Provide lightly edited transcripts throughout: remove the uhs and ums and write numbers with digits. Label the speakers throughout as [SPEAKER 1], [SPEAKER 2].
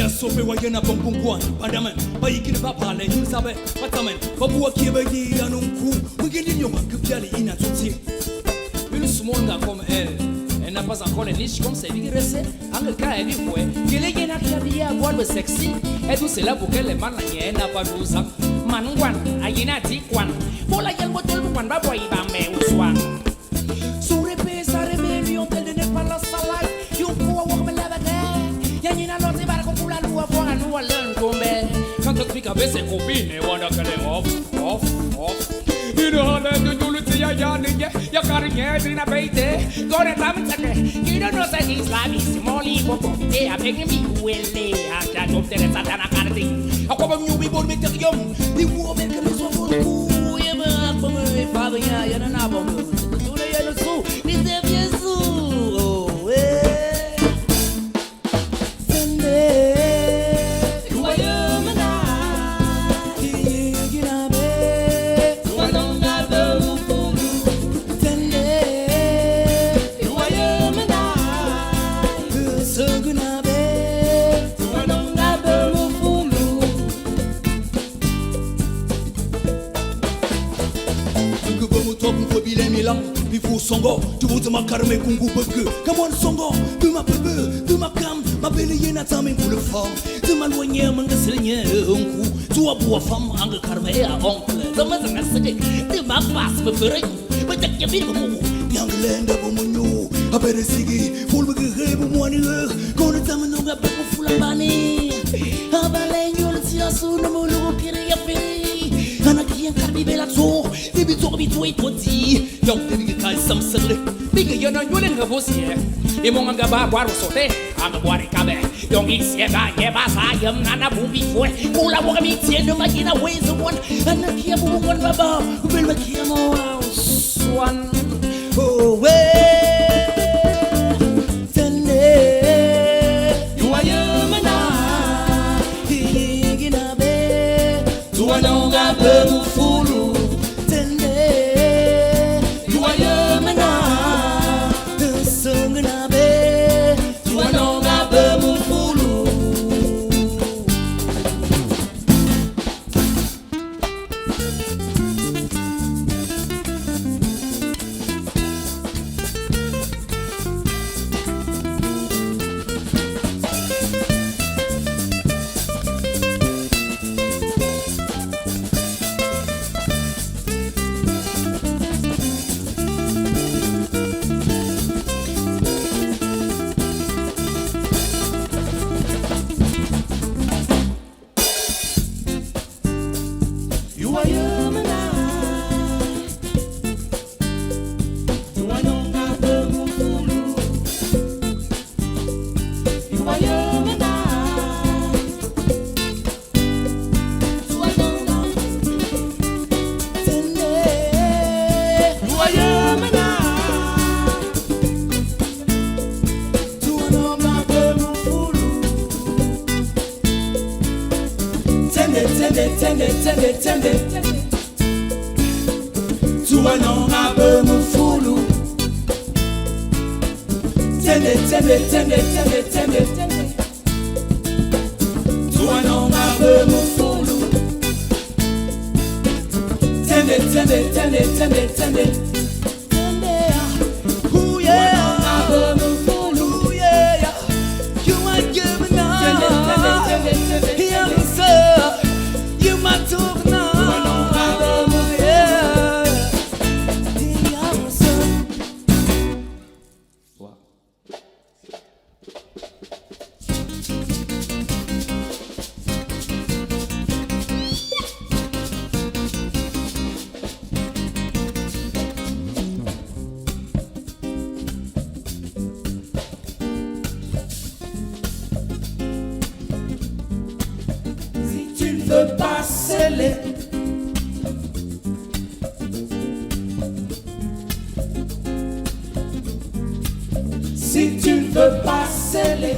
[SPEAKER 1] sope wa yana bongongwan pandaman ba ikini ba pale yusabe patamen ba buwa kiebe yi anunku wigini nyoma kupiali ina tuti une sumonga comme elle n'a pas encore les niches comme c'est digressé en cas elle dit ouais que les gars qui a voir le sexy et tout cela pour que les man la n'a pas nous ça manwan ayina ti kwan pour la yel motel kwan ba boy ba me uswan sur repé sa rébellion tel ne pas la salade you pour avoir me la baguette yanina l'autre barre pour la loi pour nous l'un tomber quand tu piques avec ses copines et on a que les off you know that you look ya ya carrière in a baite go and tam take you don't know that he's like small for profiter avec lui wele a ta job de satana cardi a quoi you be born with young the woman que nous sommes beaucoup et ben pour me father ya na ba tu le ya le sou ni de bien sou songo tu veux ma carme kungu beke come on songo de ma bebe de ma cam ma belle yena tame pour le fort de ma loigner manga seigneur unku tu abu femme anga carme ya oncle de ma zanga sake de ma passe me fere ma tak ya bigo mo yang lenda bo munyu abere sigi ful bege rebo mo ni kono tame no ga be fula bani abale nyol ti asu no mo lu kiri ya feri ana kian karbi bela to bibi to e poti donc de kai sam sele biga yana nyole nga vosie e mo nga ba bwaro sote anga bwari kabe donc ixie ba ye ba sa yam nana bubi foi kula wo mi tiene makina ways one ana kia bu one baba bel makia mo swan oh we tene you are yamana higina be tu anonga be mufulu tende tu anonga be mufulu tende tu anonga be mufulu tende ooh yeah be mufulu yeah you might give me now you might talk now si tu ne veux pas sceller.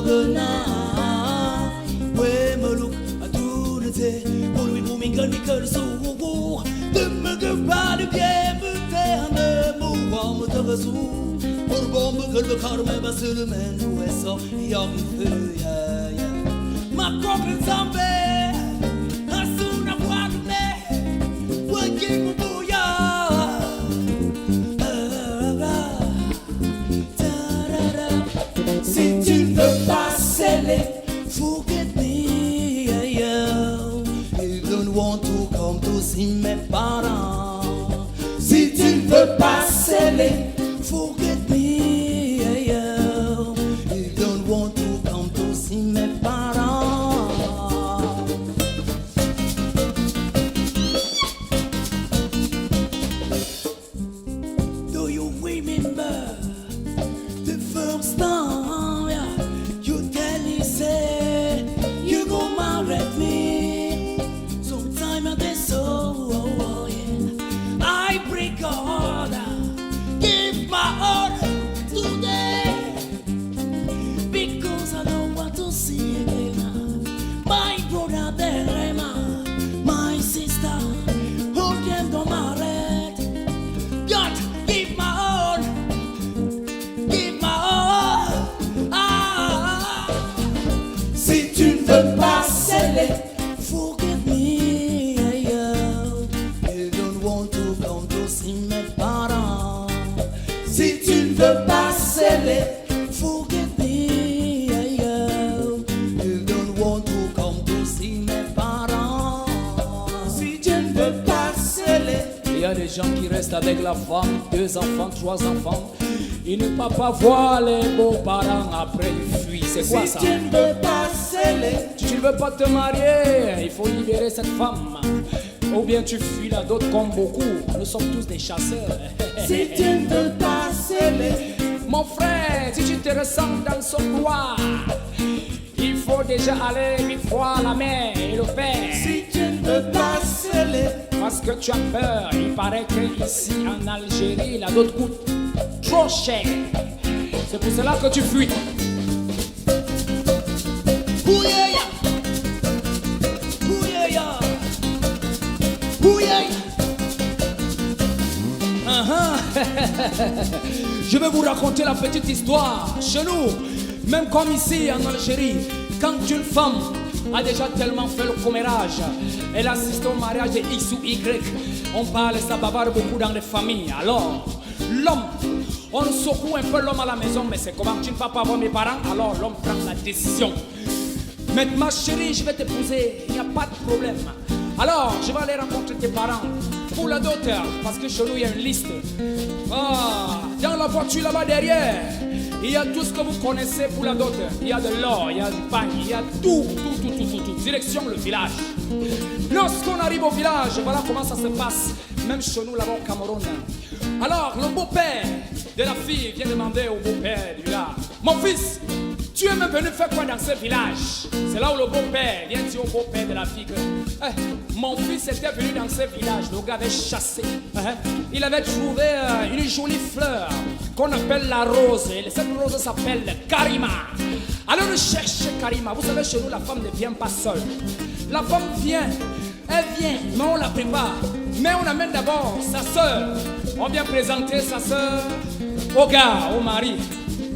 [SPEAKER 1] Good bazou Por bombe que le karme basule menu eso Yom feu ya ya Ma coque zambe Asuna warme Waki mubuya Si tu ne veux pas sceller Forget me yeah. You don't want to come to see mes parents Si tu ne veux pas sceller Forget me yeah. You don't want to come to see mes parents Do you remember the first time you tell me say you go marry me sometime at the soul yeah. I break a heart give my heart today because I don't want to see again my brother there my sister who came to marry God give my heart Si tu ne veux pas sceller Forget me yeah. You don't want to come to see mes parents Si tu ne veux pas sceller Forget me yeah. You don't want to come to see mes parents Si tu ne veux pas sceller Il y a des gens qui restent avec la femme 2 enfants, 3 enfants Ils ne peuvent pas voir les beaux-parents après ils fuient. C'est quoi ça? Si tu ne veux pas sceller, tu ne veux pas te marier, il faut libérer cette femme. Ou bien tu fuis la dot comme beaucoup. Nous sommes tous des chasseurs. Si tu ne veux pas sceller, mon frère, si tu te ressens dans son droit, il faut déjà aller vite voir la mère et le père. Si tu ne veux pas sceller, parce que tu as peur, il paraît que ici en Algérie, la dot coûte trop cher. C'est pour cela que tu fuis. Je vais vous raconter la petite histoire. Chez nous, même comme ici en Algérie, quand une femme a déjà tellement fait le commérage, elle assiste au mariage de X ou Y, on parle, ça bavarde beaucoup dans les familles. Alors, l'homme, on secoue un peu l'homme à la maison, mais c'est comment tu ne vas pas voir mes parents, alors l'homme prend la décision. Mais ma chérie, je vais t'épouser, il n'y a pas de problème. Alors, je vais aller rencontrer tes parents pour la dot, parce que chez nous, il y a une liste. Ah, dans la voiture là-bas derrière, il y a tout ce que vous connaissez pour la dot. Il y a de l'or, il y a du pain, il y a tout. Direction le village. Lorsqu'on arrive au village, voilà comment ça se passe. Même chez nous là-bas au Cameroun. Alors, le beau-père de la fille vient demander au beau-père du village: mon fils, tu es même venu faire quoi dans ce village? C'est là où le beau-père vient dire au beau-père de la fille que mon fils était venu dans ce village. Le gars avait chassé. Il avait trouvé une jolie fleur qu'on appelle la rose. Et cette rose s'appelle Karima. Alors on cherche Karima. Vous savez, chez nous, la femme ne vient pas seule. La femme vient, elle vient, mais on la prépare. Mais on amène d'abord sa soeur. On vient présenter sa soeur au gars, au mari.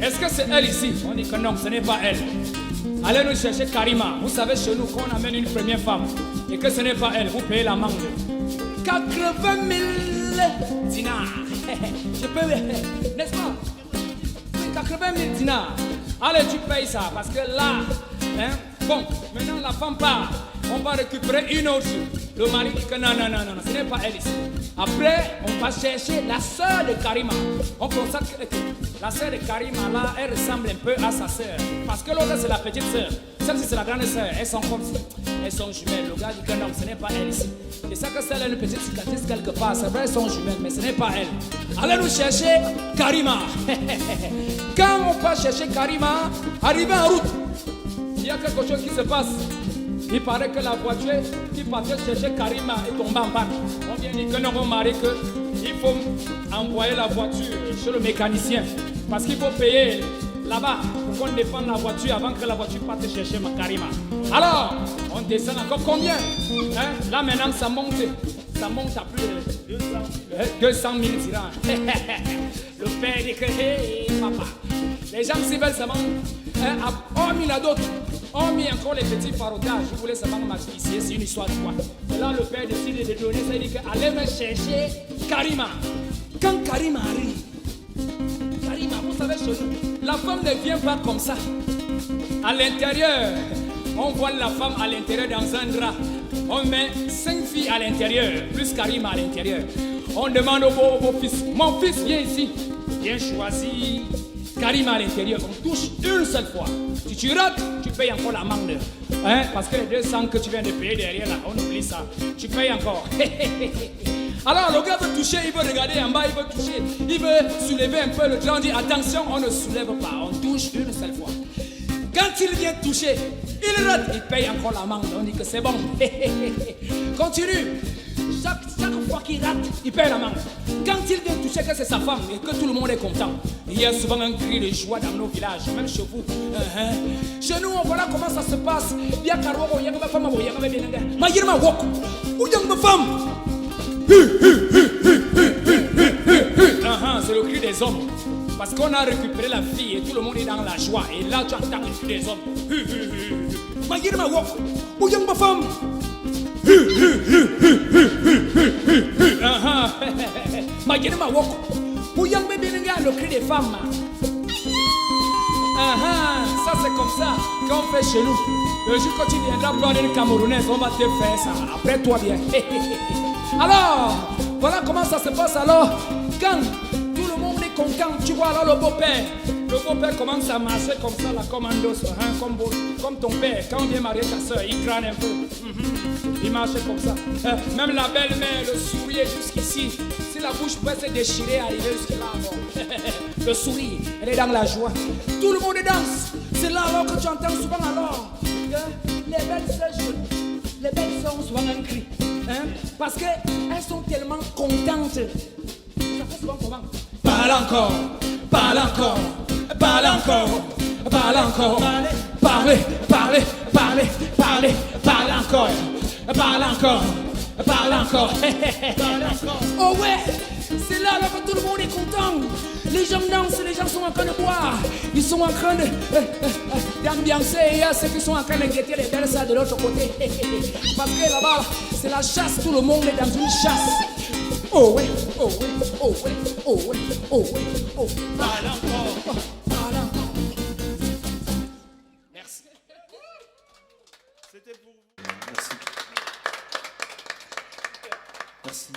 [SPEAKER 1] Est-ce que c'est elle ici? On dit que non, ce n'est pas elle. Allez nous chercher Karima. Vous savez chez nous qu'on amène une première femme et que ce n'est pas elle, vous payez l'amende. 80 000 dinars. Je peux, n'est-ce pas? 80 000 dinars. Allez, tu payes ça parce que là, bon, maintenant la femme part. On va récupérer une autre. Le mari dit que non, ce n'est pas elle ici. Après, on va chercher la sœur de Karima. On constate que la sœur de Karima, là, elle ressemble un peu à sa sœur. Parce que l'autre, c'est la petite sœur. Celle-ci, c'est la grande sœur. Elles sont comme ça. Elles sont jumelles. Le gars dit que non, ce n'est pas elle ici. C'est ça que celle a une petite cicatrice quelque part. C'est vrai, elles sont jumelles, mais ce n'est pas elle. Allez nous chercher Karima. Quand on va chercher Karima, arrivé en route, il y a quelque chose qui se passe. Il paraît que la voiture qui partait chercher Karima est tombée en panne. On vient dire que non, mon mari, qu'il faut envoyer la voiture chez le mécanicien. Parce qu'il faut payer là-bas pour qu'on défende la voiture avant que la voiture parte chercher ma Karima. Alors, on descend encore combien? Là maintenant, ça monte à plus de 200 000 dirhams. Le père dit que, hé, papa, les gens s'y veulent seulement, hormis la d'autres, hormis encore les petits farotages, je voulais seulement m'asphyxier, c'est une histoire de quoi. Et là, le père décide de donner ça, il dit que, allez me chercher Karima. Quand Karima arrive, Karima, vous savez, la femme ne vient pas comme ça. À l'intérieur, on voit la femme à l'intérieur dans un drap. On met 5 filles à l'intérieur, plus Karima à l'intérieur. On demande au beau-fils, mon fils, viens ici. Bien choisi. Karima à l'intérieur, on touche une seule fois. Si tu rates, tu payes encore l'amende. Hein? Parce que les 200 que tu viens de payer derrière là, on oublie ça. Tu payes encore. Alors le gars veut toucher, il veut regarder en bas, il veut toucher. Il veut soulever un peu le grand, dit attention, on ne soulève pas, on touche une seule fois. Quand il vient toucher, il rate, il paye encore l'amende. On dit que c'est bon. Continue. Chaque fois qu'il rate, il paye l'amende. Quand il vient toucher que c'est sa femme et que tout le monde est content, il y a souvent un cri de joie dans nos villages, même chez vous. Chez nous, voilà comment ça se passe. Il y a Karo, il y a ma femme, il y a ma femme. Ma yirma wok. Où y a ma femme? C'est le cri des hommes. Parce qu'on a récupéré la fille et tout le monde est dans la joie. Et là, tu entends le cri des hommes. Ma yirma wok. Où y a ma femme? Ma yirma wok. Où y a le cri des femmes. Ça c'est comme ça qu'on fait chez nous. Le jour quand tu viendras prendre une Camerounaise, on va te faire ça. Après toi bien. Alors, voilà comment ça se passe alors. Quand tout le monde est content, tu vois alors le beau-père. Le beau-père commence à marcher comme ça, la commando, comme ton père. Quand on vient marier ta soeur, il crâne un peu. Il marche comme ça. Même la belle-mère, le sourire jusqu'ici. Si la bouche peut se déchirer, arriver jusque-là, bon. Le sourire, elle est dans la joie. Tout le monde danse. C'est là alors que tu entends souvent alors les belles sœurs, les belles sœurs ont souvent un cri. Parce qu'elles sont tellement contentes. Ça fait souvent comment? Parle encore, parle encore, parle encore, parle encore. Parlez, parlez, parlez, parlez, parle encore. Parle encore, parle encore. Oh ouais, c'est là que tout le monde est content. Les gens dansent, les gens sont en train de boire. Ils sont en train d'ambiancer. Il y a ceux qui sont en train de guetter les belles salles de l'autre côté. Parce que là-bas, c'est la chasse. Tout le monde est dans une chasse. Oh ouais, oh ouais, oh ouais, oh ouais, oh ouais, oh. Parle encore, parle encore. Merci.
[SPEAKER 2] C'était pour vous. Merci. Merci.